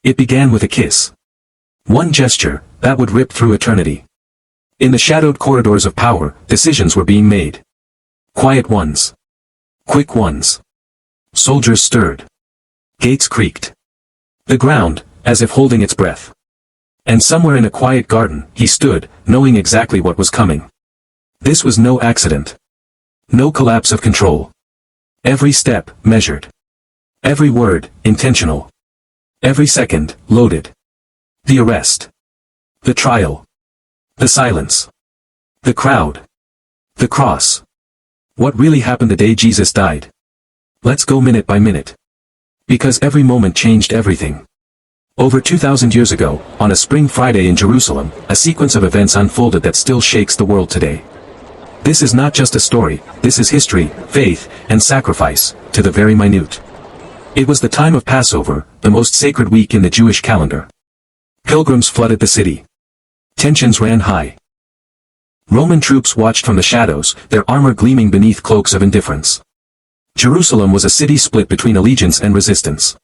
It began with a kiss. One gesture, that would rip through eternity. In the shadowed corridors of power, decisions were being made. Quiet ones. Quick ones. Soldiers stirred. Gates creaked. The ground, as if holding its breath. And somewhere in a quiet garden, he stood, knowing exactly what was coming. This was no accident. No collapse of control. Every step, measured. Every word, intentional. Every second, loaded. The arrest. The trial. The silence. The crowd. The cross. What really happened the day Jesus died? Let's go minute by minute. Because every moment changed everything. Over 2,000 years ago, on a spring Friday in Jerusalem, a sequence of events unfolded that still shakes the world today. This is not just a story, this is history, faith, and sacrifice, to the very minute. It was the time of Passover, the most sacred week in the Jewish calendar. Pilgrims flooded the city. Tensions ran high. Roman troops watched from the shadows, their armor gleaming beneath cloaks of indifference. Jerusalem was a city split between allegiance and resistance.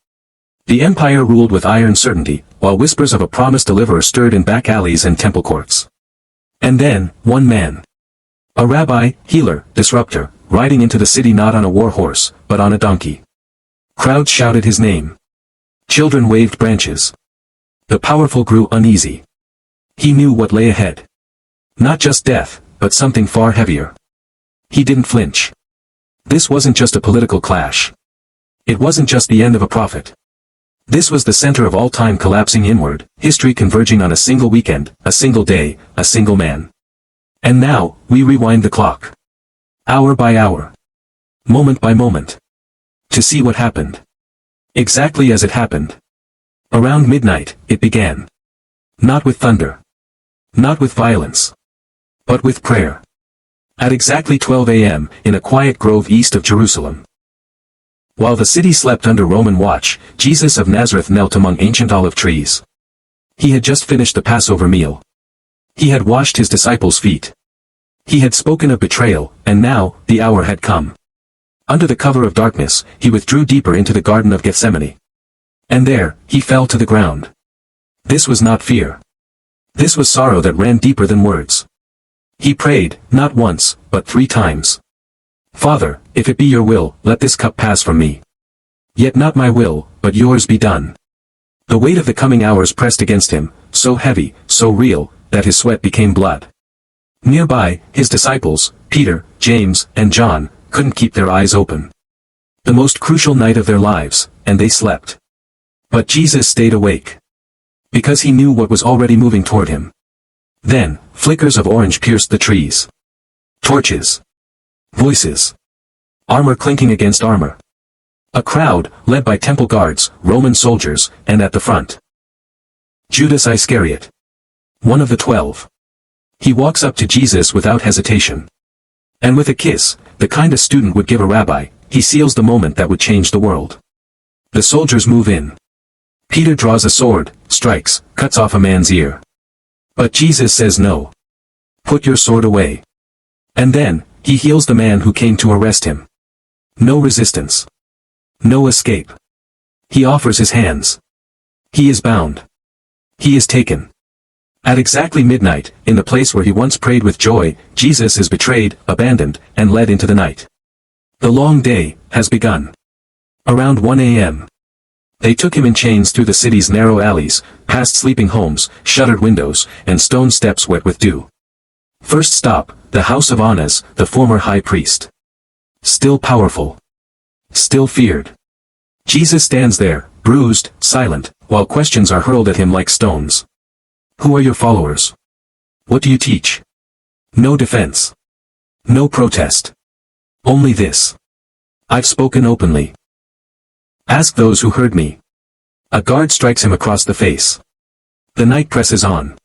The empire ruled with iron certainty, while whispers of a promised deliverer stirred in back alleys and temple courts. And then, one man. A rabbi, healer, disruptor, riding into the city not on a war horse, but on a donkey. Crowds shouted his name. Children waved branches. The powerful grew uneasy. He knew what lay ahead. Not just death, but something far heavier. He didn't flinch. This wasn't just a political clash. It wasn't just the end of a prophet. This was the center of all time collapsing inward, history converging on a single weekend, a single day, a single man. And now, we rewind the clock. Hour by hour. Moment by moment. To see what happened. Exactly as it happened. Around midnight, it began. Not with thunder. Not with violence. But with prayer. At exactly 12 a.m., in a quiet grove east of Jerusalem. While the city slept under Roman watch, Jesus of Nazareth knelt among ancient olive trees. He had just finished the Passover meal. He had washed his disciples' feet. He had spoken of betrayal, and now, the hour had come. Under the cover of darkness, he withdrew deeper into the Garden of Gethsemane. And there, he fell to the ground. This was not fear. This was sorrow that ran deeper than words. He prayed, not once, but 3 times. Father, if it be your will, let this cup pass from me. Yet not my will, but yours be done. The weight of the coming hours pressed against him, so heavy, so real, that his sweat became blood. Nearby, his disciples, Peter, James, and John, couldn't keep their eyes open. The most crucial night of their lives, and they slept. But Jesus stayed awake. Because he knew what was already moving toward him. Then, flickers of orange pierced the trees. Torches. Voices. Armor clinking against armor. A crowd, led by temple guards, Roman soldiers, and at the front. Judas Iscariot. One of the 12. He walks up to Jesus without hesitation. And with a kiss, the kind a student would give a rabbi, he seals the moment that would change the world. The soldiers move in. Peter draws a sword, strikes, cuts off a man's ear. But Jesus says no. Put your sword away. And then, he heals the man who came to arrest him. No resistance. No escape. He offers his hands. He is bound. He is taken. At exactly midnight, in the place where he once prayed with joy, Jesus is betrayed, abandoned, and led into the night. The long day has begun. Around 1 a.m. They took him in chains through the city's narrow alleys, past sleeping homes, shuttered windows, and stone steps wet with dew. First stop, the house of Annas, the former high priest. Still powerful. Still feared. Jesus stands there, bruised, silent, while questions are hurled at him like stones. Who are your followers? What do you teach? No defense. No protest. Only this. I've spoken openly. Ask those who heard me. A guard strikes him across the face. The night presses on.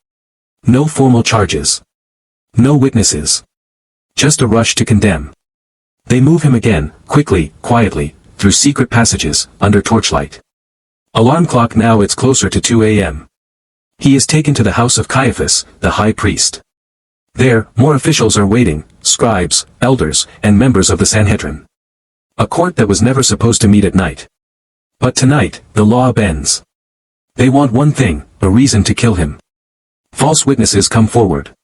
No formal charges. No witnesses. Just a rush to condemn. They move him again, quickly, quietly, through secret passages, under torchlight. Alarm clock now it's closer to 2 a.m. He is taken to the house of Caiaphas, the high priest. There, more officials are waiting, scribes, elders, and members of the Sanhedrin. A court that was never supposed to meet at night. But tonight, the law bends. They want one thing, a reason to kill him. False witnesses come forward.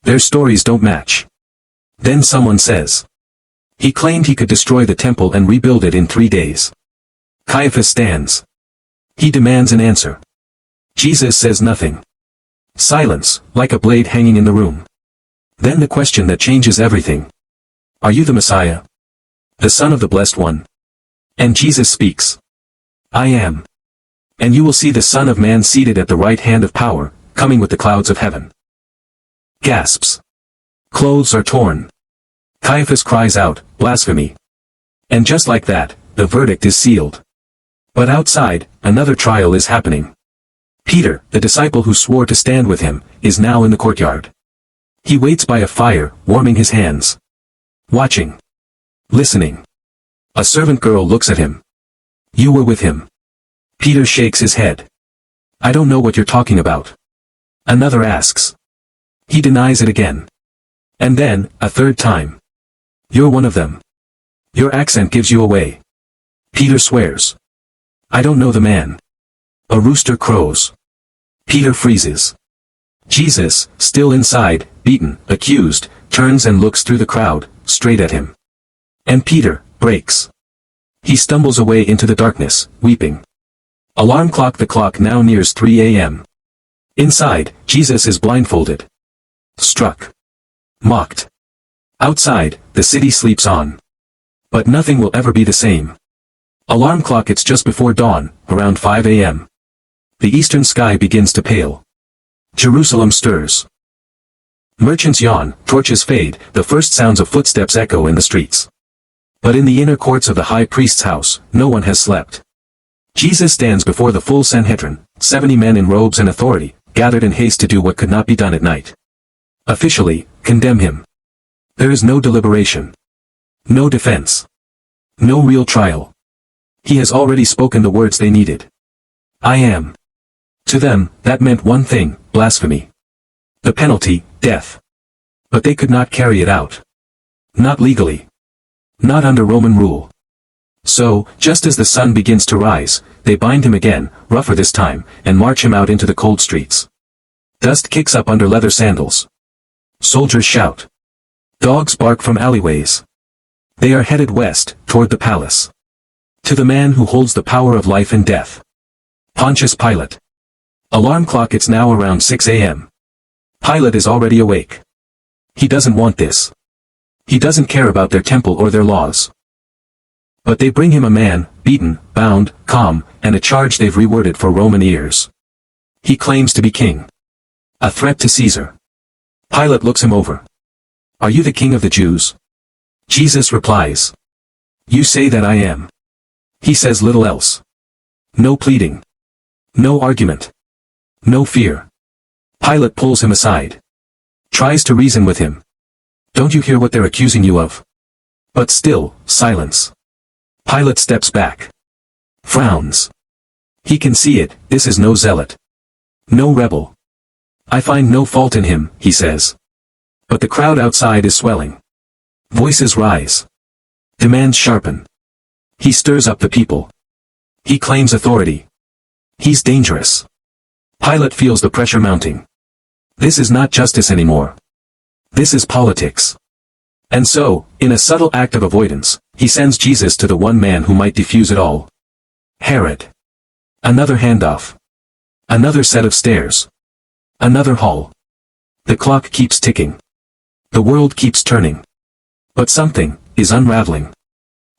Their stories don't match. Then someone says, he claimed he could destroy the temple and rebuild it in 3 days. Caiaphas stands. He demands an answer. Jesus says nothing. Silence, like a blade hanging in the room. Then the question that changes everything. Are you the Messiah? The Son of the Blessed One? And Jesus speaks. I am. And you will see the Son of Man seated at the right hand of power, coming with the clouds of heaven. Gasps. Clothes are torn. Caiaphas cries out, blasphemy. And just like that, the verdict is sealed. But outside, another trial is happening. Peter, the disciple who swore to stand with him, is now in the courtyard. He waits by a fire, warming his hands. Watching. Listening. A servant girl looks at him. You were with him. Peter shakes his head. I don't know what you're talking about. Another asks. He denies it again. And then, a third time. You're one of them. Your accent gives you away. Peter swears. I don't know the man. A rooster crows. Peter freezes. Jesus, still inside, beaten, accused, turns and looks through the crowd, straight at him. And Peter breaks. He stumbles away into the darkness, weeping. Alarm clock. The clock now nears 3 a.m. Inside, Jesus is blindfolded. Struck. Mocked. Outside, the city sleeps on. But nothing will ever be the same. Alarm clock. It's just before dawn, around 5 a.m. The eastern sky begins to pale. Jerusalem stirs. Merchants yawn, torches fade, the first sounds of footsteps echo in the streets. But in the inner courts of the high priest's house, no one has slept. Jesus stands before the full Sanhedrin, 70 men in robes and authority, gathered in haste to do what could not be done at night. Officially, condemn him. There is no deliberation. No defense. No real trial. He has already spoken the words they needed. I am. To them, that meant one thing, blasphemy. The penalty, death. But they could not carry it out. Not legally. Not under Roman rule. So, just as the sun begins to rise, they bind him again, rougher this time, and march him out into the cold streets. Dust kicks up under leather sandals. Soldiers shout. Dogs bark from alleyways. They are headed west, toward the palace. To the man who holds the power of life and death. Pontius Pilate. Alarm clock. It's now around 6 a.m. Pilate is already awake. He doesn't want this. He doesn't care about their temple or their laws. But they bring him a man, beaten, bound, calm, and a charge they've reworded for Roman ears. He claims to be king. A threat to Caesar. Pilate looks him over. Are you the king of the Jews? Jesus replies. You say that I am. He says little else. No pleading. No argument. No fear. Pilate pulls him aside. Tries to reason with him. Don't you hear what they're accusing you of? But still, silence. Pilate steps back. Frowns. He can see it, this is no zealot. No rebel. I find no fault in him, he says. But the crowd outside is swelling. Voices rise. Demands sharpen. He stirs up the people. He claims authority. He's dangerous. Pilate feels the pressure mounting. This is not justice anymore. This is politics. And so, in a subtle act of avoidance, he sends Jesus to the one man who might defuse it all. Herod. Another handoff. Another set of stairs. Another hall. The clock keeps ticking. The world keeps turning. But something is unraveling.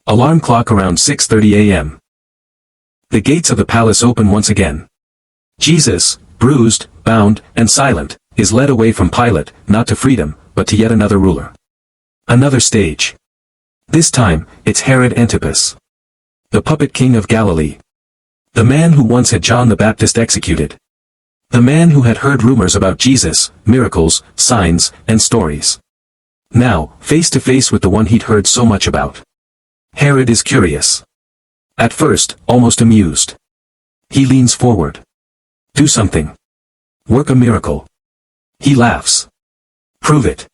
Alarm clock around 6:30 a.m. The gates of the palace open once again. Jesus, bruised, bound, and silent, is led away from Pilate, not to freedom, but to yet another ruler. Another stage. This time, it's Herod Antipas. The puppet king of Galilee. The man who once had John the Baptist executed. The man who had heard rumors about Jesus, miracles, signs, and stories. Now, face to face with the one he'd heard so much about. Herod is curious. At first, almost amused. He leans forward. Do something. Work a miracle. He laughs. Prove it.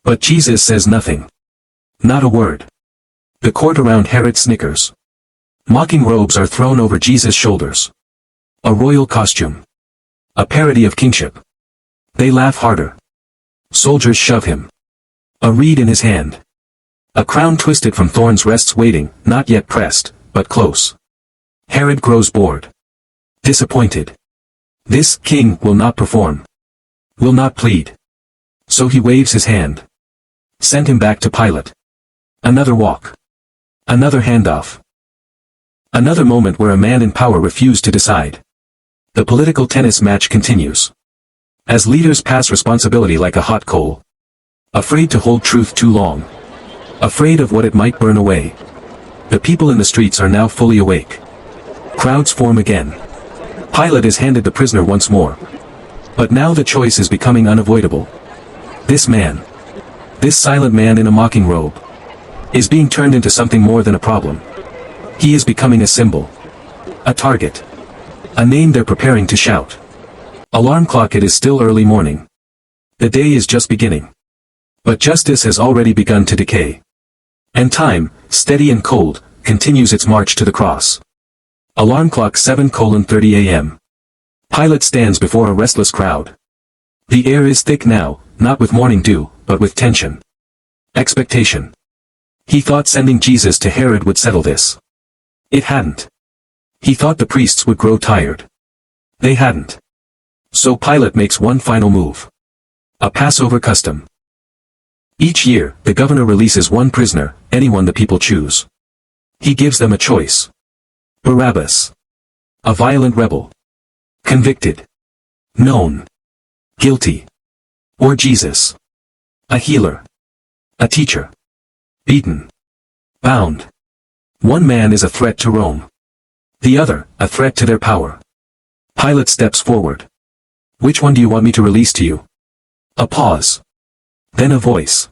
But Jesus says nothing. Not a word. The court around Herod snickers. Mocking robes are thrown over Jesus' shoulders. A royal costume. A parody of kingship. They laugh harder. Soldiers shove him. A reed in his hand. A crown twisted from thorns rests waiting, not yet pressed, but close. Herod grows bored. Disappointed. This king will not perform. Will not plead. So he waves his hand. Send him back to Pilate. Another walk. Another handoff. Another moment where a man in power refused to decide. The political tennis match continues. As leaders pass responsibility like a hot coal. Afraid to hold truth too long. Afraid of what it might burn away. The people in the streets are now fully awake. Crowds form again. Pilate is handed the prisoner once more. But now the choice is becoming unavoidable. This man. This silent man in a mocking robe. Is being turned into something more than a problem. He is becoming a symbol. A target. A name they're preparing to shout. Alarm clock, it is still early morning. The day is just beginning. But justice has already begun to decay. And time, steady and cold, continues its march to the cross. Alarm clock 7:30 a.m. Pilate stands before a restless crowd. The air is thick now, not with morning dew, but with tension. Expectation. He thought sending Jesus to Herod would settle this. It hadn't. He thought the priests would grow tired. They hadn't. So Pilate makes one final move. A Passover custom. Each year, the governor releases one prisoner, anyone the people choose. He gives them a choice. Barabbas. A violent rebel. Convicted. Known. Guilty. Or Jesus. A healer. A teacher. Beaten. Bound. One man is a threat to Rome. The other, a threat to their power. Pilate steps forward. Which one do you want me to release to you? A pause. Then a voice.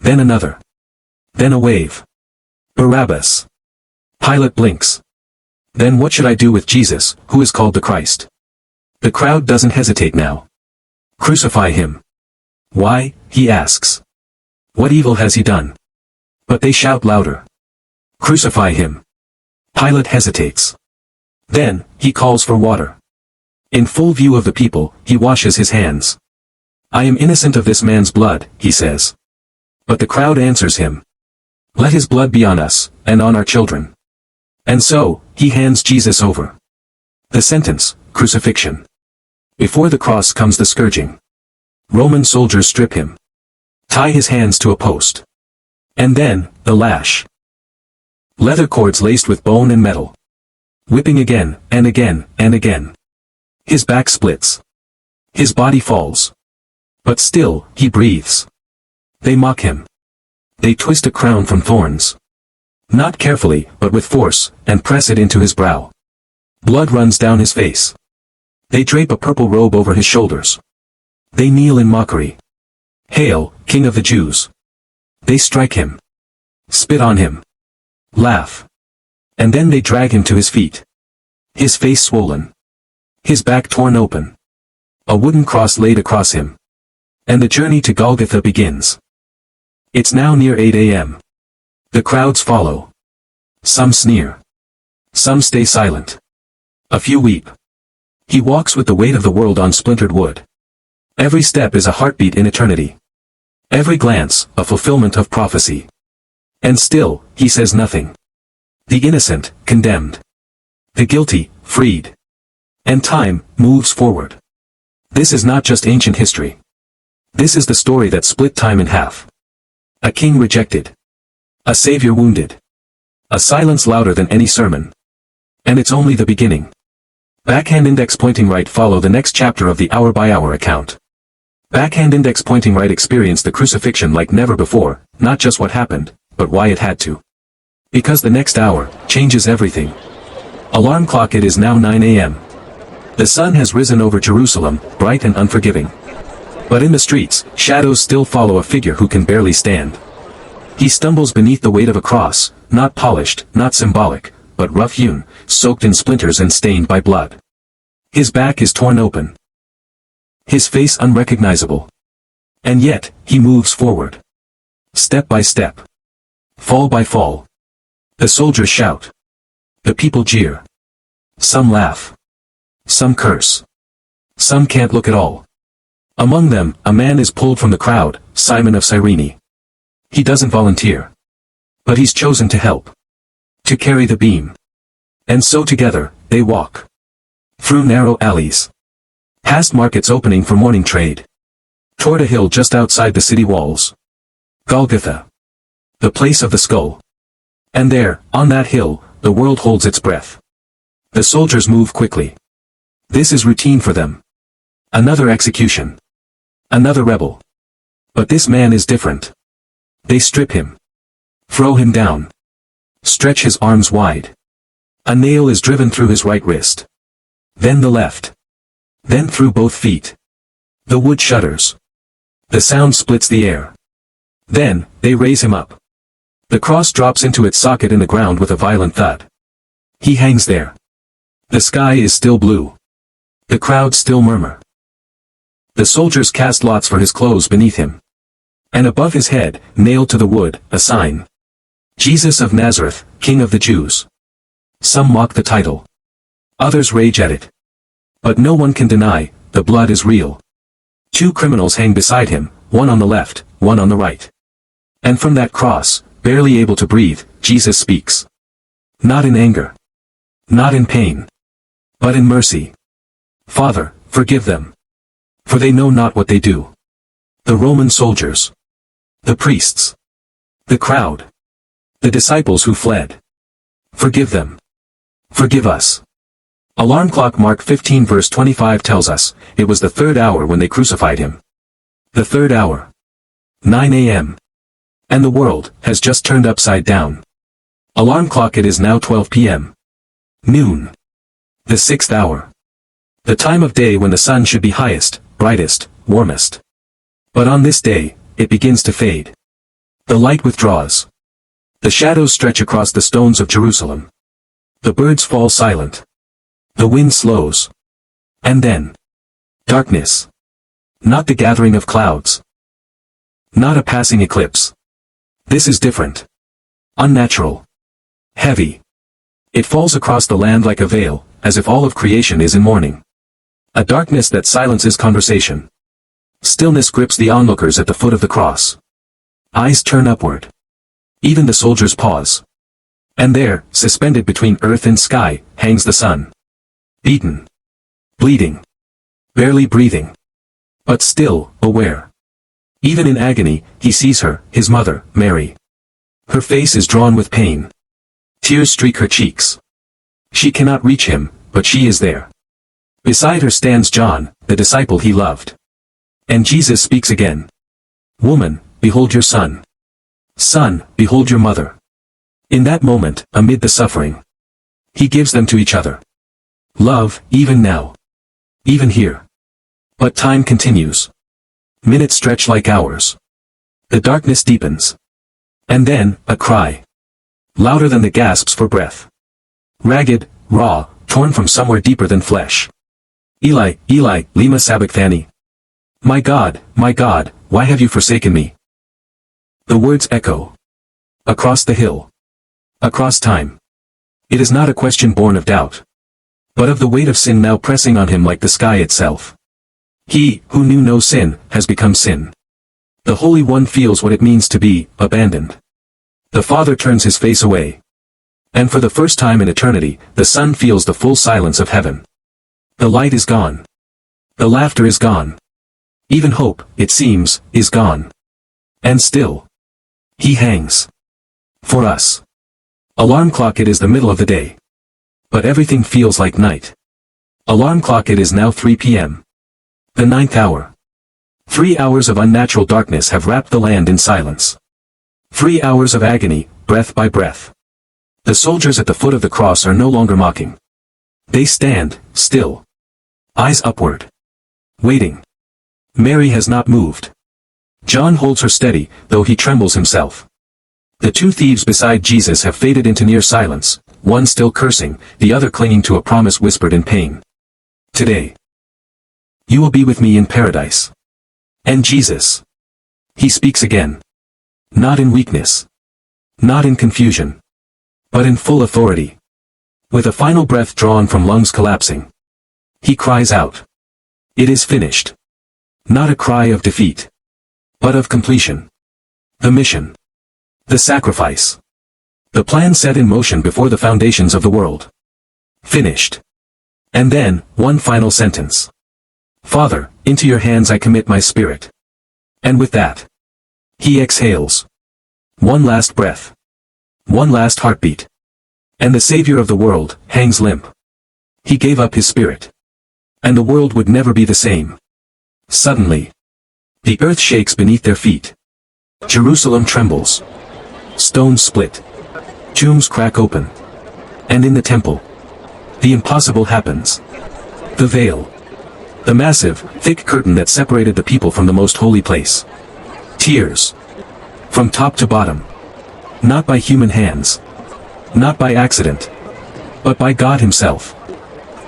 Then another. Then a wave. Barabbas. Pilate blinks. Then what should I do with Jesus, who is called the Christ? The crowd doesn't hesitate now. Crucify him. Why, he asks. What evil has he done? But they shout louder. Crucify him. Pilate hesitates. Then, he calls for water. In full view of the people, he washes his hands. I am innocent of this man's blood, he says. But the crowd answers him. Let his blood be on us, and on our children. And so, he hands Jesus over. The sentence, crucifixion. Before the cross comes the scourging. Roman soldiers strip him. Tie his hands to a post. And then, the lash. Leather cords laced with bone and metal. Whipping again, and again, and again. His back splits. His body falls. But still, he breathes. They mock him. They twist a crown from thorns. Not carefully, but with force, and press it into his brow. Blood runs down his face. They drape a purple robe over his shoulders. They kneel in mockery. Hail, King of the Jews. They strike him. Spit on him. Laugh. And then they drag him to his feet. His face swollen. His back torn open. A wooden cross laid across him. And the journey to Golgotha begins. It's now near 8 a.m. The crowds follow. Some sneer. Some stay silent. A few weep. He walks with the weight of the world on splintered wood. Every step is a heartbeat in eternity. Every glance, a fulfillment of prophecy. And still, he says nothing. The innocent, condemned. The guilty, freed. And time, moves forward. This is not just ancient history. This is the story that split time in half. A king rejected. A savior wounded. A silence louder than any sermon. And it's only the beginning. Backhand index pointing right follow the next chapter of the hour-by-hour account. Backhand index pointing right experienced the crucifixion like never before, not just what happened, but why it had to. Because the next hour changes everything. Alarm clock, it is now 9 a.m. The sun has risen over Jerusalem, bright and unforgiving. But in the streets, shadows still follow a figure who can barely stand. He stumbles beneath the weight of a cross, not polished, not symbolic, but rough-hewn, soaked in splinters and stained by blood. His back is torn open. His face unrecognizable. And yet, he moves forward. Step by step. Fall by fall. The soldiers shout. The people jeer. Some laugh. Some curse. Some can't look at all. Among them, a man is pulled from the crowd, Simon of Cyrene. He doesn't volunteer. But he's chosen to help. To carry the beam. And so together, they walk. Through narrow alleys. Past markets opening for morning trade. Toward a hill just outside the city walls. Golgotha. The place of the skull. And there, on that hill, the world holds its breath. The soldiers move quickly. This is routine for them. Another execution. Another rebel. But this man is different. They strip him. Throw him down. Stretch his arms wide. A nail is driven through his right wrist. Then the left. Then through both feet. The wood shudders. The sound splits the air. Then, they raise him up. The cross drops into its socket in the ground with a violent thud. He hangs there. The sky is still blue. The crowd still murmur. The soldiers cast lots for his clothes beneath him. And above his head, nailed to the wood, a sign. Jesus of Nazareth, King of the Jews. Some mock the title. Others rage at it. But no one can deny, the blood is real. 2 criminals hang beside him, one on the left, one on the right. And from that cross, barely able to breathe, Jesus speaks. Not in anger. Not in pain. But in mercy. Father, forgive them. For they know not what they do. The Roman soldiers. The priests. The crowd. The disciples who fled. Forgive them. Forgive us. Alarm clock Mark 15 verse 25 tells us, it was the 3rd hour when they crucified him. The 3rd hour. 9 a.m. And the world has just turned upside down. Alarm clock it is now 12 p.m. Noon. The 6th hour. The time of day when the sun should be highest, brightest, warmest. But on this day, it begins to fade. The light withdraws. The shadows stretch across the stones of Jerusalem. The birds fall silent. The wind slows. And then. Darkness. Not the gathering of clouds. Not a passing eclipse. This is different. Unnatural. Heavy. It falls across the land like a veil, as if all of creation is in mourning. A darkness that silences conversation. Stillness grips the onlookers at the foot of the cross. Eyes turn upward. Even the soldiers pause. And there, suspended between earth and sky, hangs the sun. Beaten. Bleeding. Barely breathing. But still, aware. Even in agony, he sees her, his mother, Mary. Her face is drawn with pain. Tears streak her cheeks. She cannot reach him, but she is there. Beside her stands John, the disciple he loved. And Jesus speaks again. Woman, behold your son. Son, behold your mother. In that moment, amid the suffering, he gives them to each other. Love, even now. Even here. But time continues. Minutes stretch like hours. The darkness deepens. And then, a cry. Louder than the gasps for breath. Ragged, raw, torn from somewhere deeper than flesh. Eli, Eli, lema sabachthani. My God, why have you forsaken me? The words echo. Across the hill. Across time. It is not a question born of doubt. But of the weight of sin now pressing on him like the sky itself. He, who knew no sin, has become sin. The Holy One feels what it means to be abandoned. The Father turns his face away. And for the first time in eternity, the Son feels the full silence of heaven. The light is gone. The laughter is gone. Even hope, it seems, is gone. And still. He hangs. For us. Alarm clock it is the middle of the day. But everything feels like night. Alarm clock it is now 3 p.m. The 9th hour. 3 hours of unnatural darkness have wrapped the land in silence. 3 hours of agony, breath by breath. The soldiers at the foot of the cross are no longer mocking. They stand, still. Eyes upward. Waiting. Mary has not moved. John holds her steady, though he trembles himself. The 2 thieves beside Jesus have faded into near silence, one still cursing, the other clinging to a promise whispered in pain. Today. You will be with me in paradise. And Jesus. He speaks again. Not in weakness. Not in confusion. But in full authority. With a final breath drawn from lungs collapsing. He cries out. It is finished. Not a cry of defeat, but of completion. The mission. The sacrifice. The plan set in motion before the foundations of the world. Finished. And then, one final sentence. Father, into your hands I commit my spirit. And with that, he exhales. One last breath. One last heartbeat. And the Savior of the world hangs limp. He gave up his spirit. And the world would never be the same. Suddenly, the earth shakes beneath their feet. Jerusalem trembles. Stones split. Tombs crack open. And in the temple, the impossible happens. The veil. The massive, thick curtain that separated the people from the most holy place. Tears. From top to bottom. Not by human hands. Not by accident. But by God himself.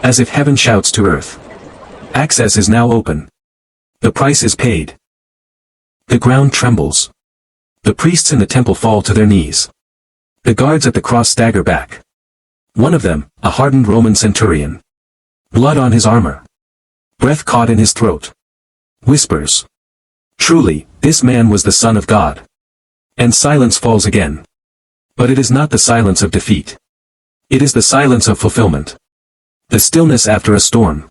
As if heaven shouts to earth. Access is now open. The price is paid. The ground trembles. The priests in the temple fall to their knees. The guards at the cross stagger back. One of them, a hardened Roman centurion. Blood on his armor. Breath caught in his throat. Whispers. Truly, this man was the Son of God. And silence falls again. But it is not the silence of defeat. It is the silence of fulfillment. The stillness after a storm.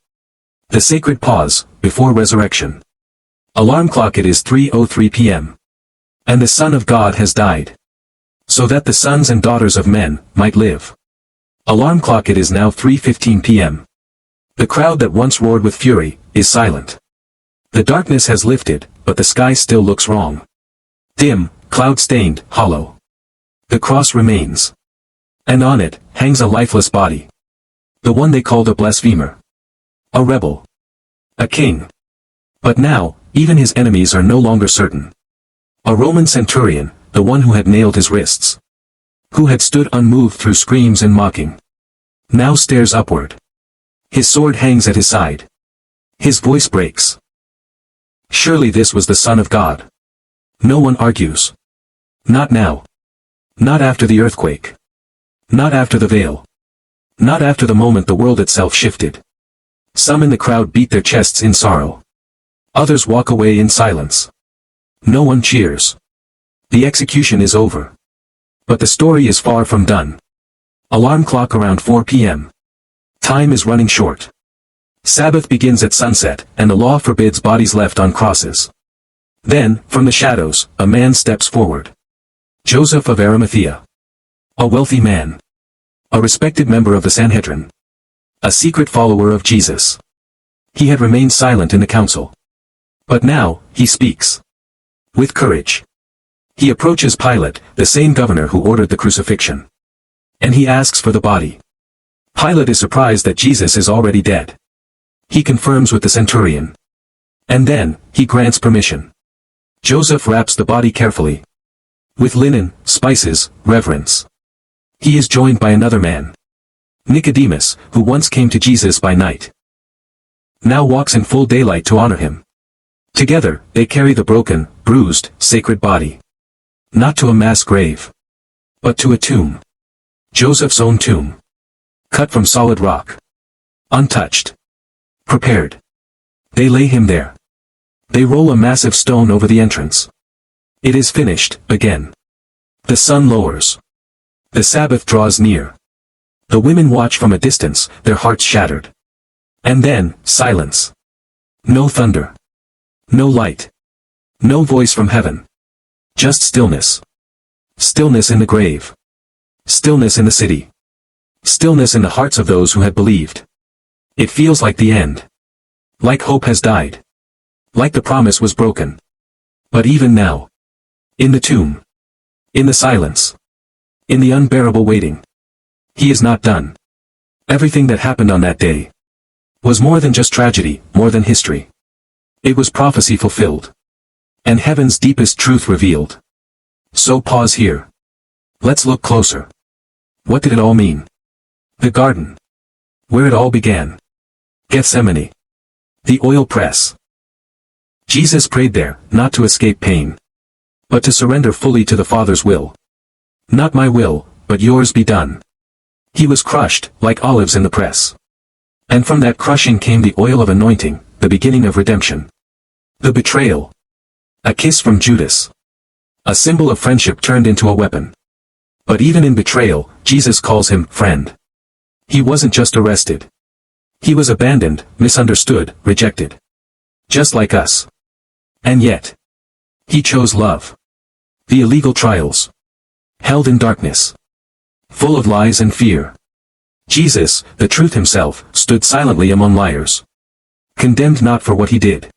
The sacred pause, before resurrection. Alarm clock, it is 3:03 p.m. And the Son of God has died. So that the sons and daughters of men might live. Alarm clock, it is now 3:15 p.m. The crowd that once roared with fury, is silent. The darkness has lifted, but the sky still looks wrong. Dim, cloud-stained, hollow. The cross remains. And on it, hangs a lifeless body. The one they called a blasphemer. A rebel. A king. But now, even his enemies are no longer certain. A Roman centurion, the one who had nailed his wrists. Who had stood unmoved through screams and mocking. Now stares upward. His sword hangs at his side. His voice breaks. Surely this was the Son of God. No one argues. Not now. Not after the earthquake. Not after the veil. Not after the moment the world itself shifted. Some in the crowd beat their chests in sorrow. Others walk away in silence. No one cheers. The execution is over. But the story is far from done. Alarm clock around 4 p.m. Time is running short. Sabbath begins at sunset, and the law forbids bodies left on crosses. Then, from the shadows, a man steps forward. Joseph of Arimathea. A wealthy man. A respected member of the Sanhedrin. A secret follower of Jesus. He had remained silent in the council. But now, he speaks. With courage. He approaches Pilate, the same governor who ordered the crucifixion. And he asks for the body. Pilate is surprised that Jesus is already dead. He confirms with the centurion. And then, he grants permission. Joseph wraps the body carefully. With linen, spices, reverence. He is joined by another man. Nicodemus, who once came to Jesus by night. Now walks in full daylight to honor him. Together, they carry the broken, bruised, sacred body. Not to a mass grave. But to a tomb. Joseph's own tomb. Cut from solid rock. Untouched. Prepared. They lay him there. They roll a massive stone over the entrance. It is finished, again. The sun lowers. The Sabbath draws near. The women watch from a distance, their hearts shattered. And then, silence. No thunder. No light. No voice from heaven. Just stillness. Stillness in the grave. Stillness in the city. Stillness in the hearts of those who had believed. It feels like the end. Like hope has died. Like the promise was broken. But even now. In the tomb. In the silence. In the unbearable waiting. He is not done. Everything that happened on that day was more than just tragedy, more than history. It was prophecy fulfilled. And heaven's deepest truth revealed. So pause here. Let's look closer. What did it all mean? The garden. Where it all began. Gethsemane. The oil press. Jesus prayed there, not to escape pain. But to surrender fully to the Father's will. Not my will, but yours be done. He was crushed, like olives in the press. And from that crushing came the oil of anointing, the beginning of redemption. The betrayal. A kiss from Judas. A symbol of friendship turned into a weapon. But even in betrayal, Jesus calls him friend. He wasn't just arrested. He was abandoned, misunderstood, rejected. Just like us. And yet, he chose love. The illegal trials. Held in darkness. Full of lies and fear. Jesus, the truth himself, stood silently among liars. Condemned not for what he did,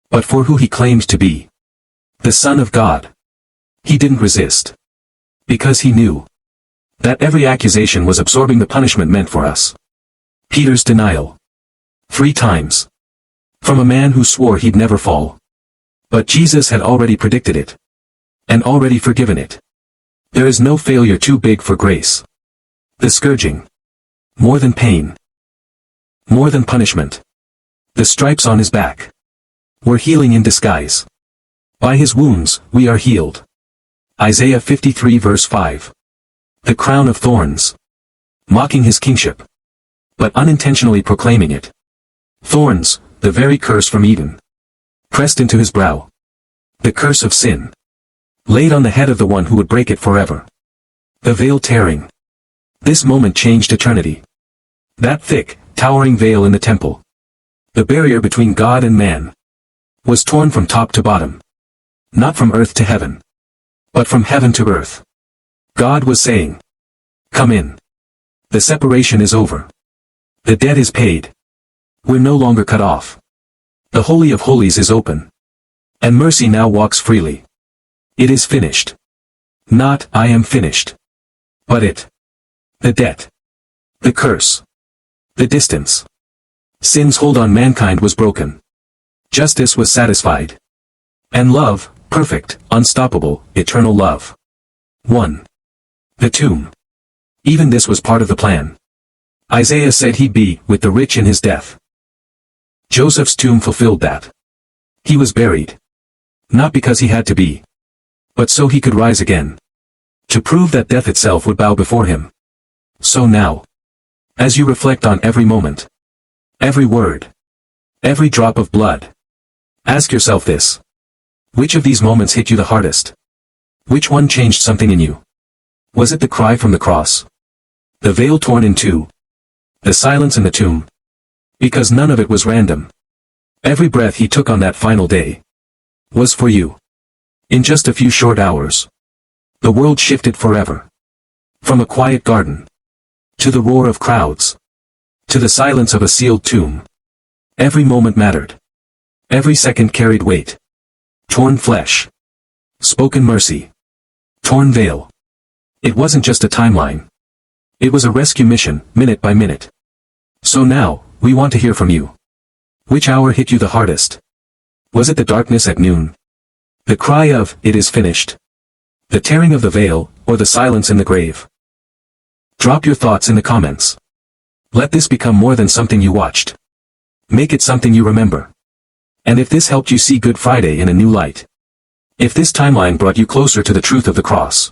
but for who he claimed to be. The Son of God. He didn't resist. Because he knew that every accusation was absorbing the punishment meant for us. Peter's denial. 3 times. From a man who swore he'd never fall. But Jesus had already predicted it. And already forgiven it. There is no failure too big for grace. The scourging. More than pain. More than punishment. The stripes on his back were healing in disguise. By his wounds, we are healed. Isaiah 53 verse 5. The crown of thorns. Mocking his kingship. But unintentionally proclaiming it. Thorns, the very curse from Eden. Pressed into his brow. The curse of sin. Laid on the head of the one who would break it forever. The veil tearing. This moment changed eternity. That thick, towering veil in the temple. The barrier between God and man. Was torn from top to bottom. Not from earth to heaven. But from heaven to earth. God was saying, come in. The separation is over. The debt is paid. We're no longer cut off. The Holy of Holies is open. And mercy now walks freely. It is finished. Not, I am finished. But it. The debt. The curse. The distance. Sin's hold on mankind was broken. Justice was satisfied. And love, perfect, unstoppable, eternal love. 1. The tomb. Even this was part of the plan. Isaiah said he'd be with the rich in his death. Joseph's tomb fulfilled that. He was buried. Not because he had to be. But so he could rise again. To prove that death itself would bow before him. So now. As you reflect on every moment. Every word. Every drop of blood. Ask yourself this. Which of these moments hit you the hardest? Which one changed something in you? Was it the cry from the cross? The veil torn in two? The silence in the tomb? Because none of it was random. Every breath he took on that final day was for you. In just a few short hours, the world shifted forever. From a quiet garden to the roar of crowds, to the silence of a sealed tomb. Every moment mattered. Every second carried weight. Torn flesh. Spoken mercy. Torn veil. It wasn't just a timeline. It was a rescue mission, minute by minute. So now, we want to hear from you. Which hour hit you the hardest? Was it the darkness at noon? The cry of, it is finished? The tearing of the veil, or the silence in the grave? Drop your thoughts in the comments. Let this become more than something you watched. Make it something you remember. And if this helped you see Good Friday in a new light. If this timeline brought you closer to the truth of the cross.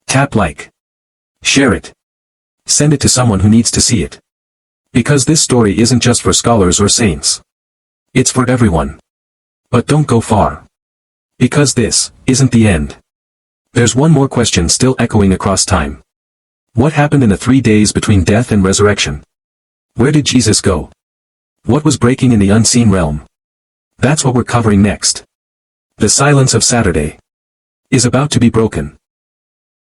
Tap like. Share it. Send it to someone who needs to see it. Because this story isn't just for scholars or saints. It's for everyone. But don't go far. Because this isn't the end. There's one more question still echoing across time. What happened in the 3 days between death and resurrection? Where did Jesus go? What was breaking in the unseen realm? That's what we're covering next. The silence of Saturday is about to be broken.